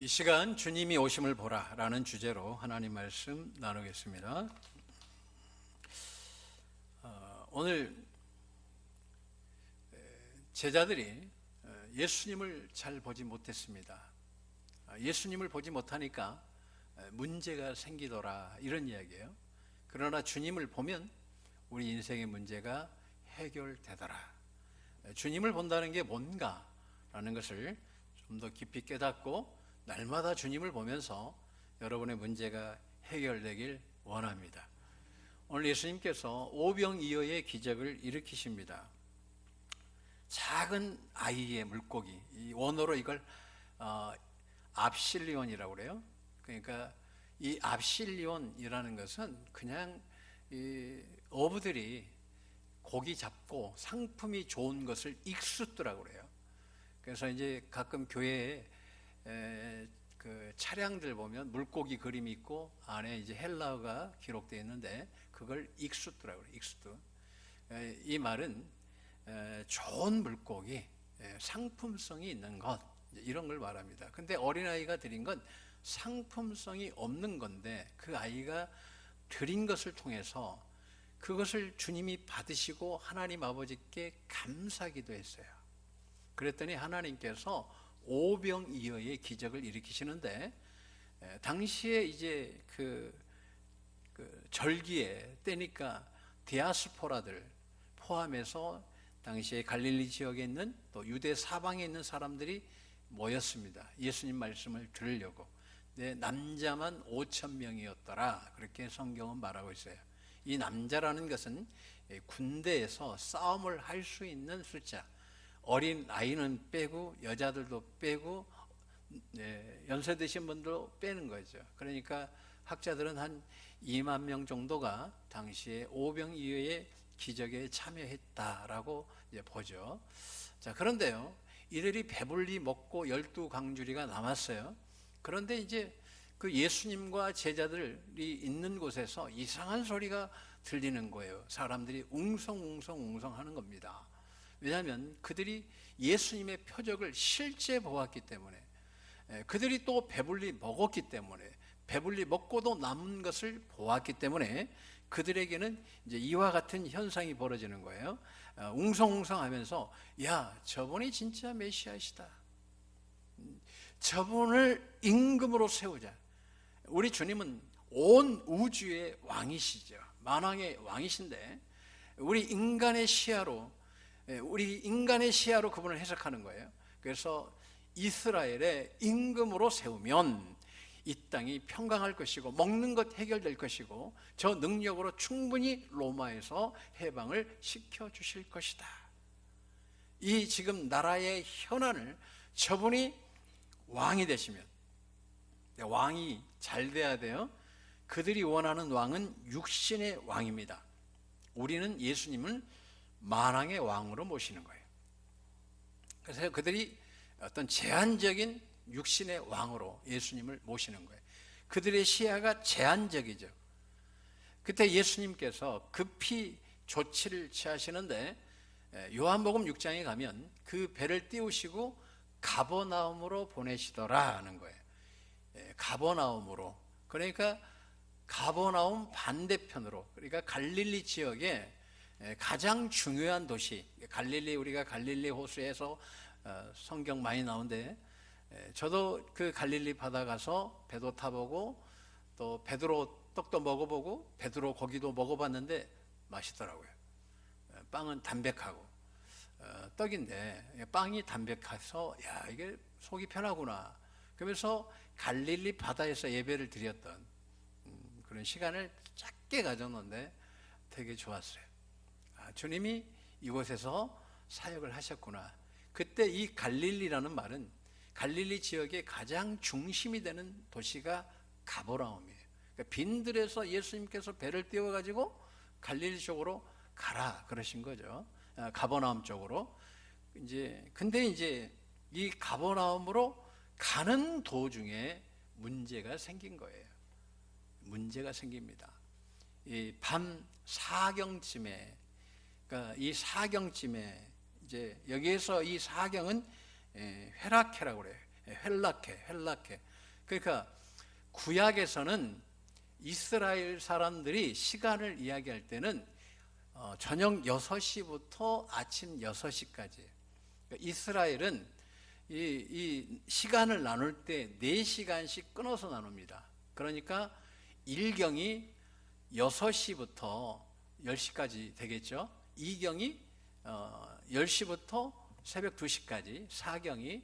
이 시간 주님이 오심을 보라라는 주제로 하나님 말씀 나누겠습니다. 오늘 제자들이 예수님을 잘 보지 못했습니다. 예수님을 보지 못하니까 문제가 생기더라 이런 이야기예요. 그러나 주님을 보면 우리 인생의 문제가 해결되더라. 주님을 본다는 게 뭔가라는 것을 좀 더 깊이 깨닫고 날마다 주님을 보면서 여러분의 문제가 해결되길 원합니다. 오늘 예수님께서 오병이어의 기적을 일으키십니다. 작은 아이의 물고기, 이 원어로 이걸 압실리온이라고 그래요. 그러니까 이 압실리온이라는 것은 그냥 이 어부들이 고기 잡고 상품이 좋은 것을 익숫두라고 그래요. 그래서 이제 가끔 교회에 그 차량들 보면 물고기 그림이 있고 안에 이제 헬라어가 기록되어 있는데 그걸 익숫두라고 그래요. 익숫두. 이 말은 좋은 물고기, 상품성이 있는 것 이런 걸 말합니다. 근데 어린아이가 드린 건 상품성이 없는 건데 그 아이가 드린 것을 통해서 그것을 주님이 받으시고 하나님 아버지께 감사기도 했어요. 그랬더니 하나님께서 오병이어의 기적을 일으키시는데 당시에 이제 그 절기에 때니까 디아스포라들 포함해서 당시에 갈릴리 지역에 있는 또 유대 사방에 있는 사람들이 모였습니다. 예수님 말씀을 들으려고. 남자만 5,000명이었더라 그렇게 성경은 말하고 있어요. 이 남자라는 것은 군대에서 싸움을 할 수 있는 숫자, 어린 아이는 빼고 여자들도 빼고 연세 드신 분도 빼는 거죠. 그러니까 학자들은 한 2만 명 정도가 당시에 오병이어의 기적에 참여했다라고 이제 보죠. 자, 그런데요, 이들이 배불리 먹고 12강주리가 남았어요. 그런데 이제 그 예수님과 제자들이 있는 곳에서 이상한 소리가 들리는 거예요. 사람들이 웅성웅성 하는 겁니다. 왜냐하면 그들이 예수님의 표적을 실제 보았기 때문에, 그들이 또 배불리 먹었기 때문에, 배불리 먹고도 남은 것을 보았기 때문에 그들에게는 이제 이와 같은 현상이 벌어지는 거예요. 웅성웅성하면서 야, 저분이 진짜 메시아시다. 저분을 임금으로 세우자. 우리 주님은 온 우주의 왕이시죠. 만왕의 왕이신데 우리 인간의 시야로 그분을 해석하는 거예요. 그래서 이스라엘의 임금으로 세우면 이 땅이 평강할 것이고 먹는 것 해결될 것이고 저 능력으로 충분히 로마에서 해방을 시켜주실 것이다. 이 지금 나라의 현안을 저분이 왕이 되시면, 왕이 잘 돼야 돼요. 그들이 원하는 왕은 육신의 왕입니다. 우리는 예수님을 만왕의 왕으로 모시는 거예요. 그래서 그들이 어떤 제한적인 육신의 왕으로 예수님을 모시는 거예요. 그들의 시야가 제한적이죠. 그때 예수님께서 급히 조치를 취하시는데 요한복음 6장에 가면 그 배를 띄우시고 가버나움으로 보내시더라 하는 거예요. 가버나움으로. 그러니까 가버나움 반대편으로, 그러니까 갈릴리 지역에 가장 중요한 도시, 갈릴리, 우리가 갈릴리 호수에서 성경 많이 나오는데 저도 그 갈릴리 바다 가서 배도 타보고 또 베드로 떡도 먹어보고 베드로 고기도 먹어봤는데 맛있더라고요. 빵은 담백하고 떡인데 빵이 담백해서 야, 이게 속이 편하구나. 그러면서 갈릴리 바다에서 예배를 드렸던 그런 시간을 짧게 가졌는데 되게 좋았어요. 주님이 이곳에서 사역을 하셨구나. 그때 이 갈릴리라는 말은 갈릴리 지역의 가장 중심이 되는 도시가 가버나움이에요. 그러니까 빈들에서 예수님께서 배를 띄워가지고 갈릴리 쪽으로 가라 그러신 거죠. 가버나움 쪽으로. 근데 이제 이 가버나움으로 가는 도중에 문제가 생긴 거예요. 문제가 생깁니다. 이 밤 사경쯤에, 그러니까 이 사경쯤에 이제 여기에서 이 사경은 회라케라고 그래요. 헬라케. 그러니까 구약에서는 이스라엘 사람들이 시간을 이야기할 때는 저녁 6시부터 아침 6시까지. 그러니까 이스라엘은 이 시간을 나눌 때 4시간씩 끊어서 나눕니다. 그러니까 일경이 6시부터 10시까지 되겠죠. 이경이 10시부터 새벽 2시까지, 사경이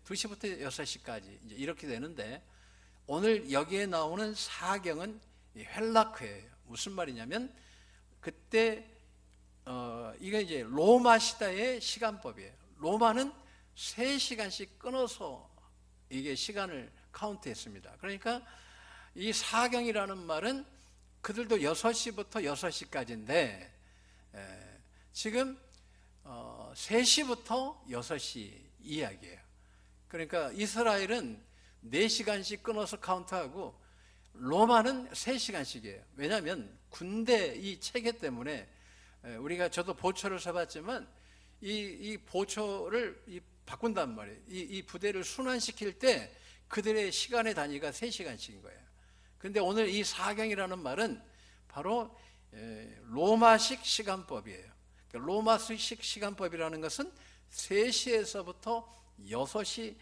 2시부터 6시까지 이제 이렇게 되는데, 오늘 여기에 나오는 사경은 헬라크예요. 무슨 말이냐면 그때 이게 이제 로마 시대의 시간법이에요. 로마는 3시간씩 끊어서 이게 시간을 카운트했습니다. 그러니까 이 사경이라는 말은 그들도 6시부터 6시까지인데 지금 3시부터 6시 이야기예요. 그러니까 이스라엘은 4시간씩 끊어서 카운트하고 로마는 3시간씩이에요. 왜냐하면 군대 이 체계 때문에 우리가 저도 보초를 써봤지만 이 보초를 바꾼단 말이에요. 이 부대를 순환시킬 때 그들의 시간의 단위가 3시간씩인 거예요. 그런데 오늘 이 사경이라는 말은 바로 로마식 시간법이에요. 로마식 시간법이라는 것은 3시에서부터 6시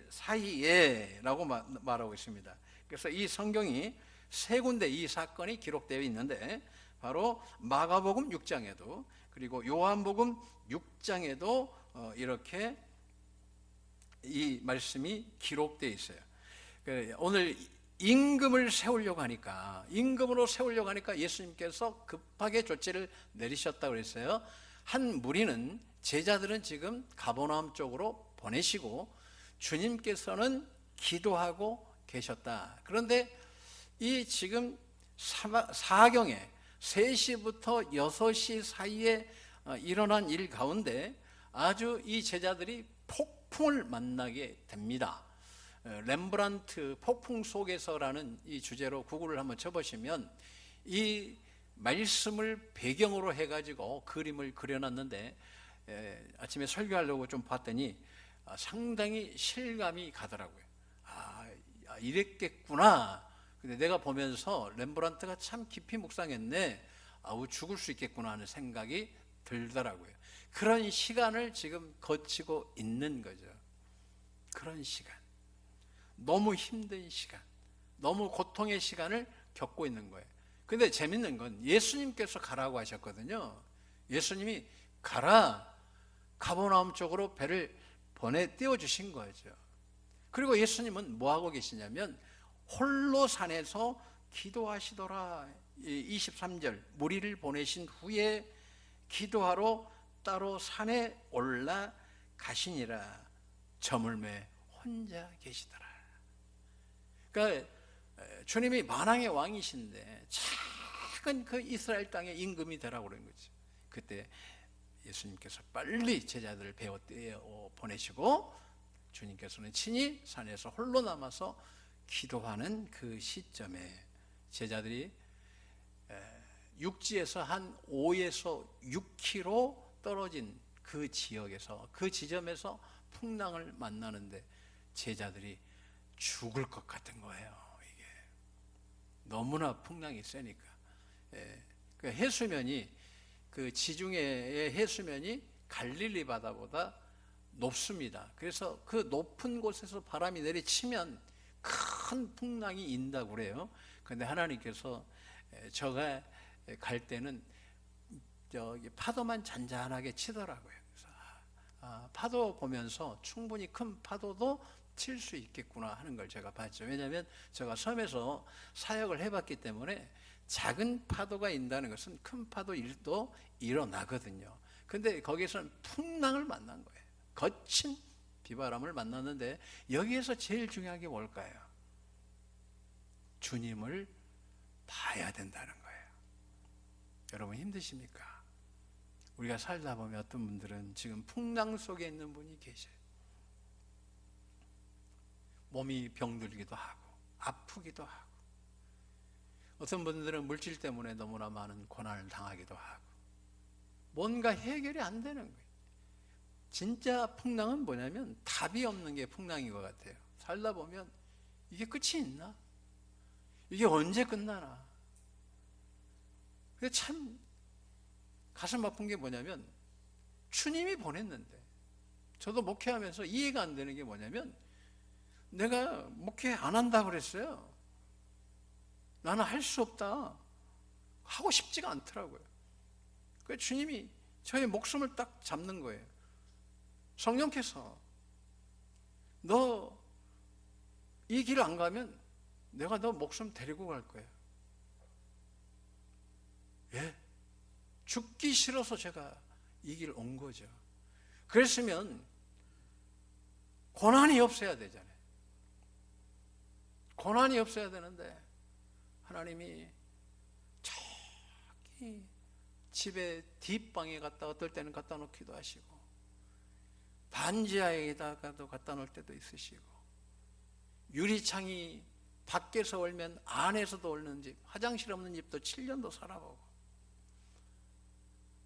사이에 라고 말하고 있습니다. 그래서 이 성경이 세 군데 이 사건이 기록되어 있는데, 바로 마가복음 6장에도 그리고 요한복음 6장에도 이렇게 이 말씀이 기록되어 있어요. 오늘 임금으로 세우려고 하니까 예수님께서 급하게 조치를 내리셨다고 그랬어요. 한 무리는, 제자들은 지금 가버나움 쪽으로 보내시고 주님께서는 기도하고 계셨다. 그런데 이 지금 사경에 3시부터 6시 사이에 일어난 일 가운데 아주 이 제자들이 폭풍을 만나게 됩니다. 렘브란트 폭풍 속에서라는 이 주제로 구글을 한번 쳐보시면 이 말씀을 배경으로 해가지고 그림을 그려놨는데, 아침에 설교하려고 좀 봤더니 상당히 실감이 가더라고요. 이랬겠구나. 근데 내가 보면서 렘브란트가 참 깊이 묵상했네. 죽을 수 있겠구나 하는 생각이 들더라고요. 그런 시간을 지금 거치고 있는 거죠. 그런 시간, 너무 힘든 시간, 너무 고통의 시간을 겪고 있는 거예요. 근데 재밌는 건 예수님께서 가라고 하셨거든요. 예수님이 가라, 가버나움 쪽으로 배를 띄워주신 거죠. 그리고 예수님은 뭐하고 계시냐면 홀로 산에서 기도하시더라. 23절, 무리를 보내신 후에 기도하러 따로 산에 올라가시니라. 저물매 혼자 계시더라. 그러니까 주님이 만왕의 왕이신데 작은 그 이스라엘 땅의 임금이 되라고 그런 거지. 그때 예수님께서 빨리 제자들을 베어 보내시고 주님께서는 친히 산에서 홀로 남아서 기도하는 그 시점에 제자들이 육지에서 한 5에서 6km 떨어진 그 지역에서, 그 지점에서 풍랑을 만나는데 제자들이 죽을 것 같은 거예요. 이게 너무나 풍랑이 세니까. 그 해수면이, 그 지중해의 해수면이 갈릴리 바다보다 높습니다. 그래서 그 높은 곳에서 바람이 내리치면 큰 풍랑이 인다고 그래요. 그런데 하나님께서 저가 갈 때는 저기 파도만 잔잔하게 치더라고요. 그래서 파도 보면서 충분히 큰 파도도 칠 수 있겠구나 하는 걸 제가 봤죠. 왜냐하면 제가 섬에서 사역을 해봤기 때문에 작은 파도가 인다는 것은 큰 파도 일도 일어나거든요. 근데 거기서는 풍랑을 만난 거예요. 거친 비바람을 만났는데 여기에서 제일 중요한 게 뭘까요? 주님을 봐야 된다는 거예요. 여러분 힘드십니까? 우리가 살다 보면 어떤 분들은 지금 풍랑 속에 있는 분이 계셔요. 몸이 병들기도 하고 아프기도 하고, 어떤 분들은 물질 때문에 너무나 많은 고난을 당하기도 하고, 뭔가 해결이 안 되는 거예요. 진짜 풍랑은 뭐냐면 답이 없는 게 풍랑인 것 같아요. 살다 보면 이게 끝이 있나? 이게 언제 끝나나? 근데 참 가슴 아픈 게 뭐냐면, 주님이 보냈는데, 저도 목회하면서 이해가 안 되는 게 뭐냐면, 내가 목회 안 한다고 그랬어요. 나는 할 수 없다. 하고 싶지가 않더라고요. 그래서 주님이 저의 목숨을 딱 잡는 거예요. 성령께서 너 이 길 안 가면 내가 너 목숨 데리고 갈 거야. 예? 죽기 싫어서 제가 이 길 온 거죠. 그랬으면 고난이 없어야 되잖아요. 고난이 없어야 되는데 하나님이 저기 집에 뒷방에 갖다 어떨 때는 갖다 놓기도 하시고, 반지하에다가도 갖다 놓을 때도 있으시고, 유리창이 밖에서 얼면 안에서도 얼는 집, 화장실 없는 집도 7년도 살아보고,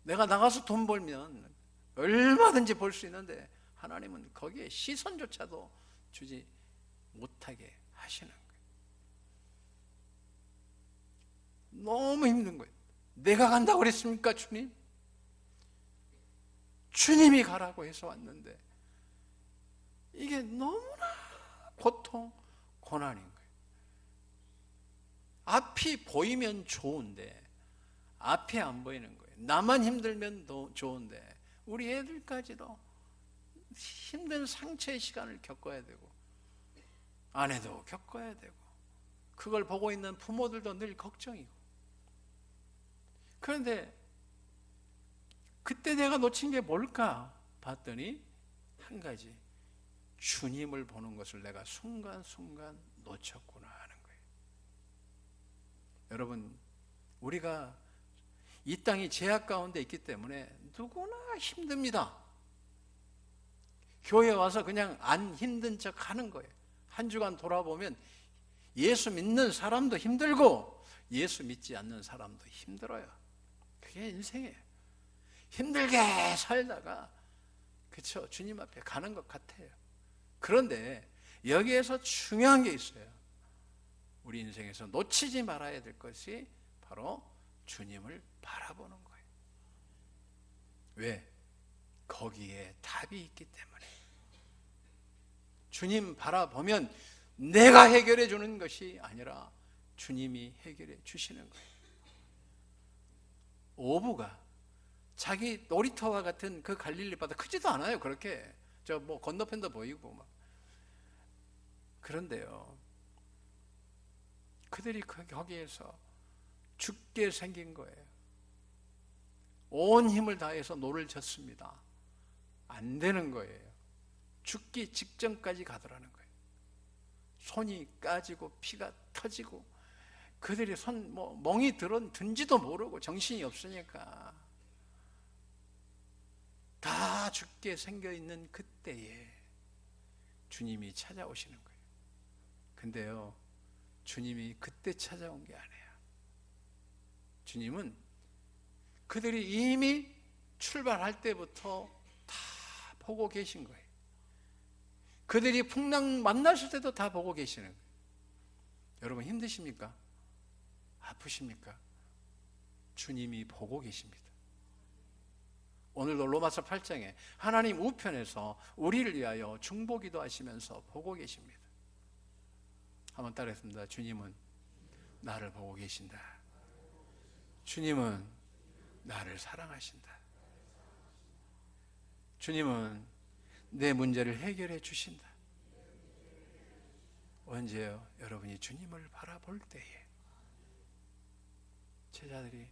내가 나가서 돈 벌면 얼마든지 벌 수 있는데 하나님은 거기에 시선조차도 주지 못하게 하시는 거예요. 너무 힘든 거예요. 내가 간다고 그랬습니까, 주님? 주님이 가라고 해서 왔는데 이게 너무나 고통, 고난인 거예요. 앞이 보이면 좋은데 앞이 안 보이는 거예요. 나만 힘들면 더 좋은데 우리 애들까지도 힘든 상처의 시간을 겪어야 되고, 아내도 겪어야 되고, 그걸 보고 있는 부모들도 늘 걱정이고. 그런데 그때 내가 놓친 게 뭘까 봤더니 한 가지, 주님을 보는 것을 내가 순간순간 놓쳤구나 하는 거예요. 여러분, 우리가 이 땅이 죄악 가운데 있기 때문에 누구나 힘듭니다. 교회 와서 그냥 안 힘든 척 하는 거예요. 한 주간 돌아보면 예수 믿는 사람도 힘들고 예수 믿지 않는 사람도 힘들어요. 그게 인생이에요. 힘들게 살다가 그쵸, 주님 앞에 가는 것 같아요. 그런데 여기에서 중요한 게 있어요. 우리 인생에서 놓치지 말아야 될 것이 바로 주님을 바라보는 거예요. 왜? 거기에 답이 있기 때문에. 주님 바라보면 내가 해결해 주는 것이 아니라 주님이 해결해 주시는 거예요. 오부가 자기 놀이터와 같은 그 갈릴리 바다 크지도 않아요. 그렇게 저 뭐 건너편도 보이고 막. 그런데요, 그들이 거기에서 죽게 생긴 거예요. 온 힘을 다해서 노를 젓습니다. 안 되는 거예요. 죽기 직전까지 가더라는 거예요. 손이 까지고 피가 터지고, 그들이 멍이 든지도 모르고 정신이 없으니까 다 죽게 생겨 있는 그때에 주님이 찾아오시는 거예요. 근데요, 주님이 그때 찾아온 게 아니에요. 주님은 그들이 이미 출발할 때부터 다 보고 계신 거예요. 그들이 풍랑 만났을 때도 다 보고 계시는 거예요. 여러분 힘드십니까? 아프십니까? 주님이 보고 계십니다. 오늘도 로마서 8장에 하나님 우편에서 우리를 위하여 중보기도 하시면서 보고 계십니다. 한번 따라했습니다. 주님은 나를 보고 계신다. 주님은 나를 사랑하신다. 주님은 내 문제를 해결해 주신다. 언제요? 여러분이 주님을 바라볼 때에. 제자들이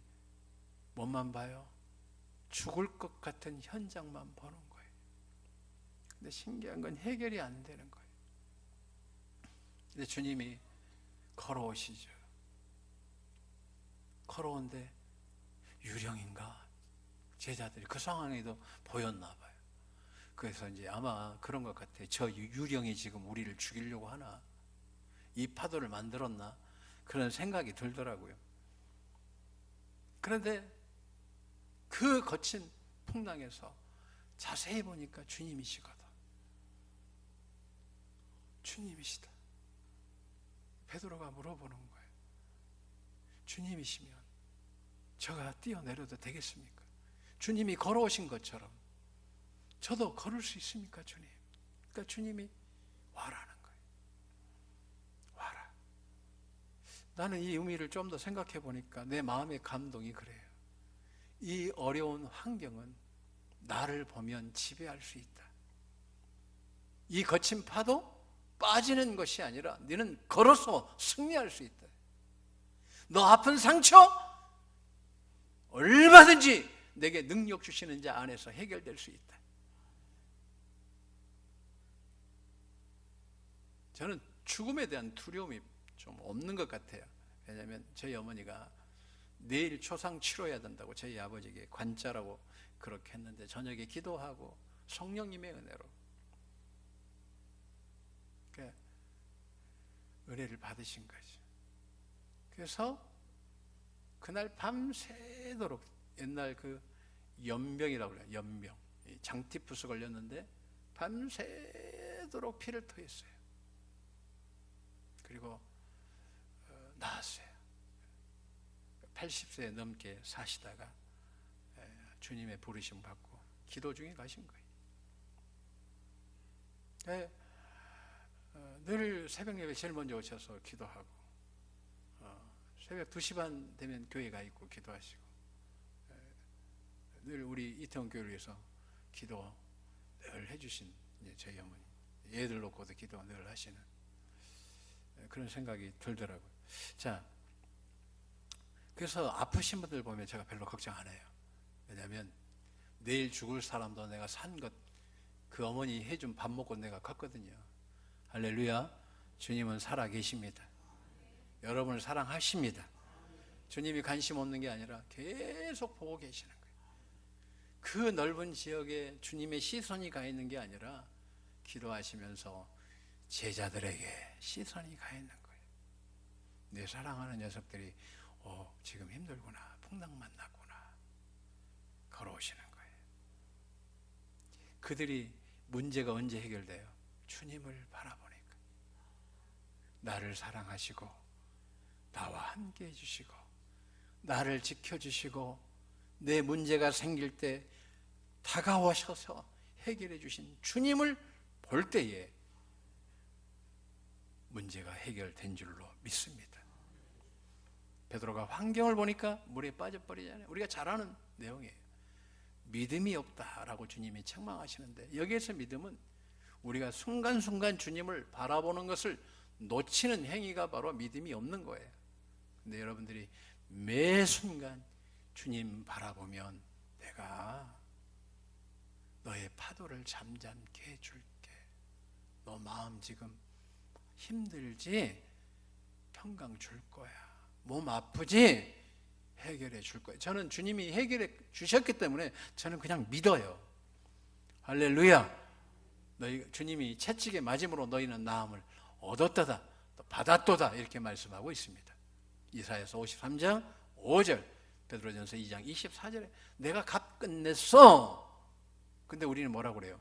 뭐만 봐요? 죽을 것 같은 현장만 보는 거예요. 근데 신기한 건 해결이 안 되는 거예요. 근데 주님이 걸어오시죠. 걸어오는데 유령인가? 제자들이 그 상황에도 보였나 봐요. 그래서 이제 아마 그런 것 같아요. 저 유령이 지금 우리를 죽이려고 하나? 이 파도를 만들었나? 그런 생각이 들더라고요. 그런데 그 거친 풍랑에서 자세히 보니까 주님이시거든. 주님이시다. 베드로가 물어보는 거예요. 주님이시면 저가 뛰어내려도 되겠습니까? 주님이 걸어오신 것처럼 저도 걸을 수 있습니까, 주님? 그러니까 주님이 와라는 거예요. 와라. 나는 이 의미를 좀 더 생각해 보니까 내 마음의 감동이 그래요. 이 어려운 환경은 나를 보면 지배할 수 있다. 이 거친 파도 빠지는 것이 아니라 너는 걸어서 승리할 수 있다. 너 아픈 상처 얼마든지 내게 능력 주시는 자 안에서 해결될 수 있다. 저는 죽음에 대한 두려움이 좀 없는 것 같아요. 왜냐하면 저희 어머니가 내일 초상 치러야 된다고 저희 아버지에게 관짜라고 그렇게 했는데 저녁에 기도하고 성령님의 은혜로 은혜를 받으신 거죠. 그래서 그날 밤새도록 옛날 그 연병이라고 그래요. 연병. 장티푸스 걸렸는데 밤새도록 피를 토했어요. 그리고 나았어요. 80세 넘게 사시다가 주님의 부르심 받고 기도 중에 가신 거예요. 늘 새벽 예배 제일 먼저 오셔서 기도하고 새벽 2시 반 되면 교회 가 있고 기도하시고 늘 우리 이태원 교회를 위해서 기도 늘 해주신 저희 어머니, 애들 놓고도 기도 늘 하시는 그런 생각이 들더라고요. 자, 그래서 아프신 분들 보면 제가 별로 걱정 안 해요. 왜냐하면 내일 죽을 사람도 내가 산 것, 그 어머니 해준 밥 먹고 내가 컸거든요. 할렐루야. 주님은 살아계십니다. 여러분을 사랑하십니다. 주님이 관심 없는 게 아니라 계속 보고 계시는 거예요. 그 넓은 지역에 주님의 시선이 가 있는 게 아니라 기도하시면서 제자들에게 시선이 가 있는 거예요. 내 사랑하는 녀석들이 지금 힘들구나, 풍랑 만났구나, 걸어오시는 거예요. 그들이 문제가 언제 해결돼요? 주님을 바라보니까. 나를 사랑하시고 나와 함께 해주시고 나를 지켜주시고 내 문제가 생길 때 다가오셔서 해결해 주신 주님을 볼 때에 문제가 해결된 줄로 믿습니다. 베드로가 환경을 보니까 물에 빠져버리잖아요. 우리가 잘 아는 내용이에요. 믿음이 없다라고 주님이 책망하시는데, 여기에서 믿음은 우리가 순간순간 주님을 바라보는 것을 놓치는 행위가 바로 믿음이 없는 거예요. 근데 여러분들이 매 순간 주님 바라보면 내가 너의 파도를 잠잠케 해줄게. 너 마음 지금 힘들지? 평강 줄 거야. 몸 아프지? 해결해 줄 거예요. 저는 주님이 해결해 주셨기 때문에 저는 그냥 믿어요. 할렐루야. 너희 주님이 채찍에 맞음으로 너희는 나음을 얻었다다, 또 받았도다, 이렇게 말씀하고 있습니다. 이사야서 53장 5절, 베드로전서 2장 24절에 내가 값 끝냈어. 근데 우리는 뭐라고 그래요?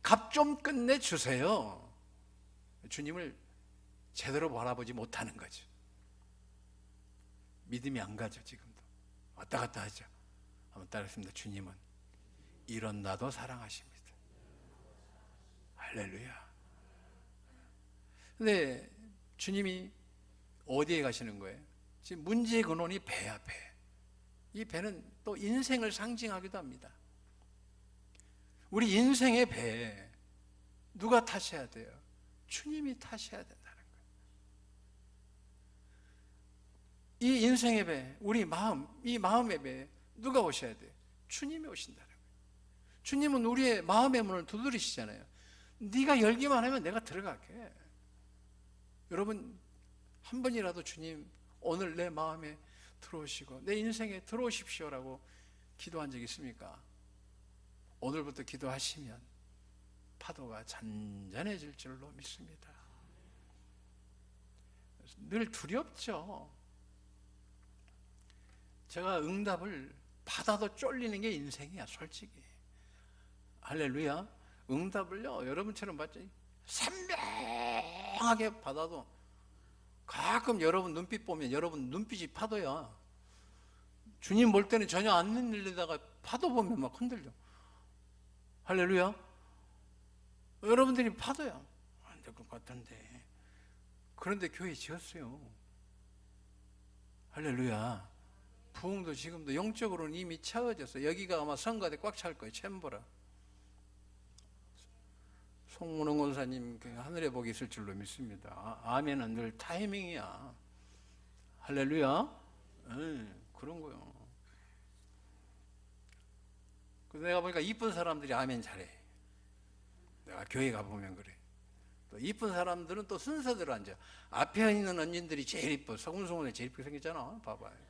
값 좀 끝내주세요. 주님을 제대로 바라보지 못하는 거죠. 믿음이 안 가죠. 지금도 왔다 갔다 하죠. 한번 따라했습니다. 주님은 이런 나도 사랑하십니다. 할렐루야. 근데 주님이 어디에 가시는 거예요? 지금 문제의 근원이 배야, 배. 이 배는 또 인생을 상징하기도 합니다. 우리 인생의 배 누가 타셔야 돼요? 주님이 타셔야 된다는 거예요. 이 인생의 배, 우리 마음, 이 마음의 배 누가 오셔야 돼요? 주님이 오신다는 거예요. 주님은 우리의 마음의 문을 두드리시잖아요. 네가 열기만 하면 내가 들어갈게. 여러분, 한 번이라도 주님 오늘 내 마음에 들어오시고 내 인생에 들어오십시오라고 기도한 적 있습니까? 오늘부터 기도하시면 파도가 잔잔해질 줄로 믿습니다. 늘 두렵죠. 제가 응답을 받아도 쫄리는 게 인생이야, 솔직히. 할렐루야. 응답을요, 여러분처럼 받지, 선명하게 받아도 가끔 여러분 눈빛 보면 여러분 눈빛이 파도야. 주님 볼 때는 전혀 안 흔들리다가 파도 보면 막 흔들려. 할렐루야. 여러분들이 파도야. 안 될 것 같은데. 그런데 교회 지었어요. 할렐루야. 부흥도 지금도 영적으로는 이미 채워졌어. 여기가 아마 성가대 꽉 찰 거예요. 챔버라. 송문홍 권사님 하늘에 복이 있을 줄로 믿습니다. 아멘은 늘 타이밍이야. 할렐루야. 그런 거요. 그래서 내가 보니까 이쁜 사람들이 아멘 잘해. 내가 교회 가보면 그래. 또 이쁜 사람들은 또 순서대로 앉아. 앞에 있는 언니들이 제일 이뻐. 서군서군에 제일 이쁘게 생겼잖아. 봐봐요.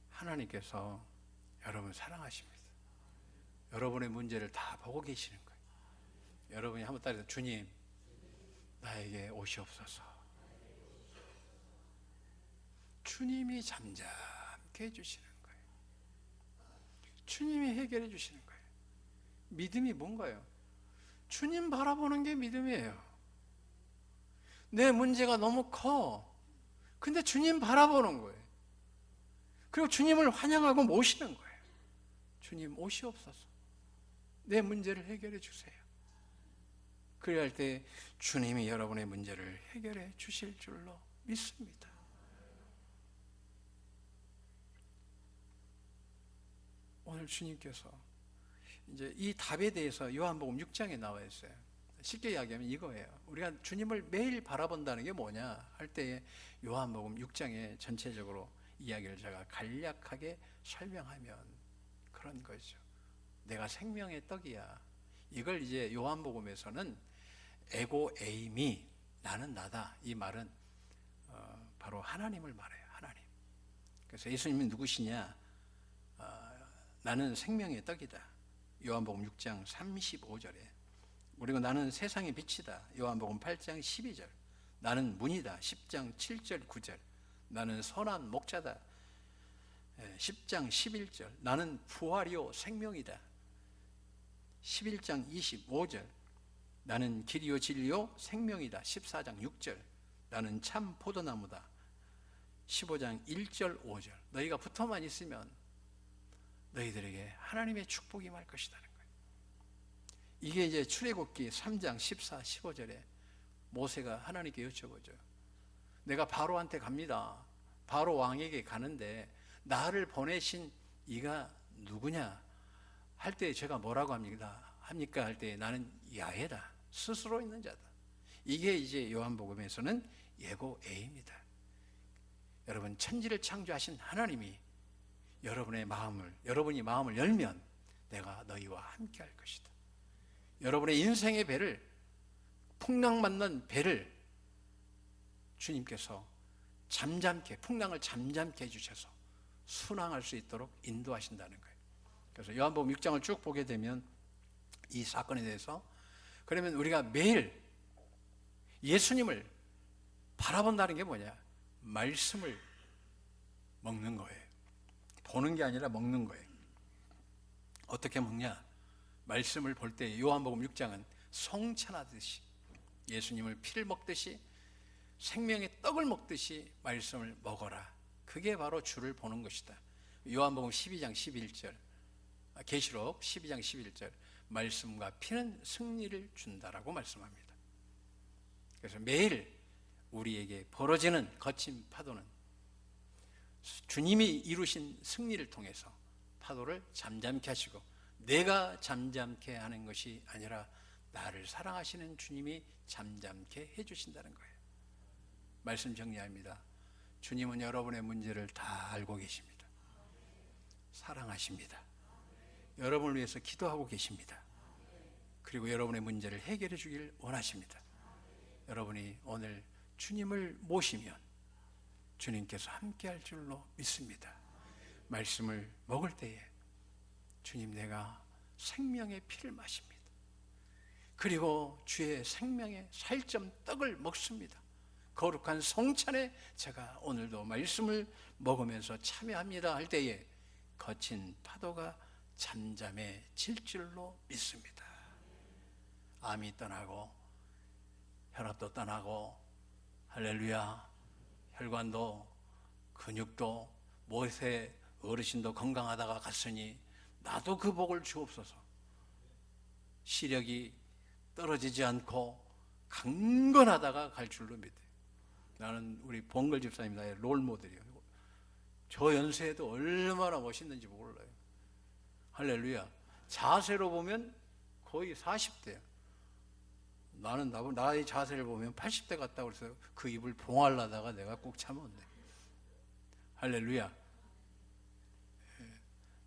하나님께서 여러분 사랑하십니다. 여러분의 문제를 다 보고 계시는 거예요. 여러분이 한번 따라서 주님 나에게 오시옵소서. 주님이 잠잠케 해주시는 거예요. 주님이 해결해 주시는 거예요. 믿음이 뭔가요? 주님 바라보는 게 믿음이에요. 내 문제가 너무 커. 근데 주님 바라보는 거예요. 그리고 주님을 환영하고 모시는 거예요. 주님 오시옵소서. 내 문제를 해결해 주세요. 그래야 할 때 주님이 여러분의 문제를 해결해 주실 줄로 믿습니다. 오늘 주님께서 이제 이 답에 대해서 요한복음 6장에 나와 있어요. 쉽게 이야기하면 이거예요. 우리가 주님을 매일 바라본다는 게 뭐냐 할 때에 요한복음 6장에 전체적으로 이야기를 제가 간략하게 설명하면 그런 거죠. 내가 생명의 떡이야. 이걸 이제 요한복음에서는 에고 에이미, 나는 나다. 이 말은 바로 하나님을 말해요. 하나님. 그래서 예수님이 누구시냐? 나는 생명의 떡이다. 요한복음 6장 35절에. 그리고 나는 세상의 빛이다. 요한복음 8장 12절. 나는 문이다. 10장 7절 9절. 나는 선한 목자다. 10장 11절. 나는 부활이요 생명이다. 11장 25절. 나는 길이요 진리요 생명이다. 14장 6절. 나는 참 포도나무다. 15장 1절 5절. 너희가 붙어만 있으면 너희들에게 하나님의 축복이 임할 것이라는 거예요. 이게 이제 출애굽기 3장 14, 15절에 모세가 하나님께 여쭤보죠. 내가 바로한테 갑니다. 바로 왕에게 가는데 나를 보내신 이가 누구냐 할 때 제가 뭐라고 합니까 할 때 나는 야훼다. 스스로 있는 자다. 이게 이제 요한복음에서는 예고 에입니다. 여러분 천지를 창조하신 하나님이 여러분이 마음을 열면 내가 너희와 함께 할 것이다. 여러분의 인생의 배를 풍랑 맞는 배를 주님께서 풍랑을 잠잠케 해주셔서 순항할 수 있도록 인도하신다는 거예요. 그래서 요한복음 6장을 쭉 보게 되면 이 사건에 대해서 그러면 우리가 매일 예수님을 바라본다는 게 뭐냐? 말씀을 먹는 거예요. 보는 게 아니라 먹는 거예요. 어떻게 먹냐? 말씀을 볼 때 요한복음 6장은 성찬하듯이 예수님을 피를 먹듯이 생명의 떡을 먹듯이 말씀을 먹어라. 그게 바로 주를 보는 것이다. 요한복음 12장 11절, 계시록 12장 11절, 말씀과 피는 승리를 준다라고 말씀합니다. 그래서 매일 우리에게 벌어지는 거친 파도는 주님이 이루신 승리를 통해서 파도를 잠잠케 하시고 내가 잠잠케 하는 것이 아니라 나를 사랑하시는 주님이 잠잠케 해주신다는 거예요. 말씀 정리합니다. 주님은 여러분의 문제를 다 알고 계십니다. 사랑하십니다. 여러분을 위해서 기도하고 계십니다. 그리고 여러분의 문제를 해결해 주길 원하십니다. 여러분이 오늘 주님을 모시면 주님께서 함께 할 줄로 믿습니다. 말씀을 먹을 때에 주님 내가 생명의 피를 마십니다. 그리고 주의 생명의 살점 떡을 먹습니다. 거룩한 성찬에 제가 오늘도 말씀을 먹으면서 참여합니다 할 때에 거친 파도가 잠잠해질 줄로 믿습니다. 암이 떠나고 혈압도 떠나고 할렐루야, 혈관도 근육도 모세 어르신도 건강하다가 갔으니 나도 그 복을 주옵소서. 시력이 떨어지지 않고 강건하다가 갈 줄로 믿어요. 나는 우리 봉걸 집사님 나의 롤 모델이에요. 저 연세에도 얼마나 멋있는지 몰라요. 할렐루야. 자세로 보면 거의 40대야. 나는 나의 자세를 보면 80대 같다고 그래서 그 입을 봉하려다가 내가 꼭 참았네. 할렐루야.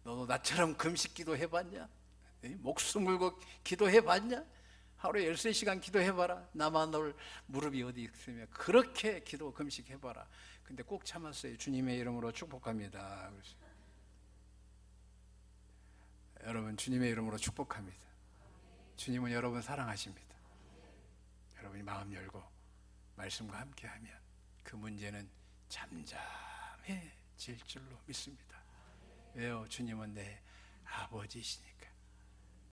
너도 나처럼 금식 기도 해봤냐? 목숨 걸고 기도해봤냐? 하루에 13시간 기도해봐라. 나만 널 무릎이 어디 있으며 그렇게 기도 금식 해봐라. 근데 꼭 참았어요. 주님의 이름으로 축복합니다. 그래서 여러분, 주님의 이름으로 축복합니다. 주님은 여러분 사랑하십니다. 여러분이 마음 열고 말씀과 함께하면 그 문제는 잠잠해질 줄로 믿습니다. 왜요? 주님은 내 아버지시니까.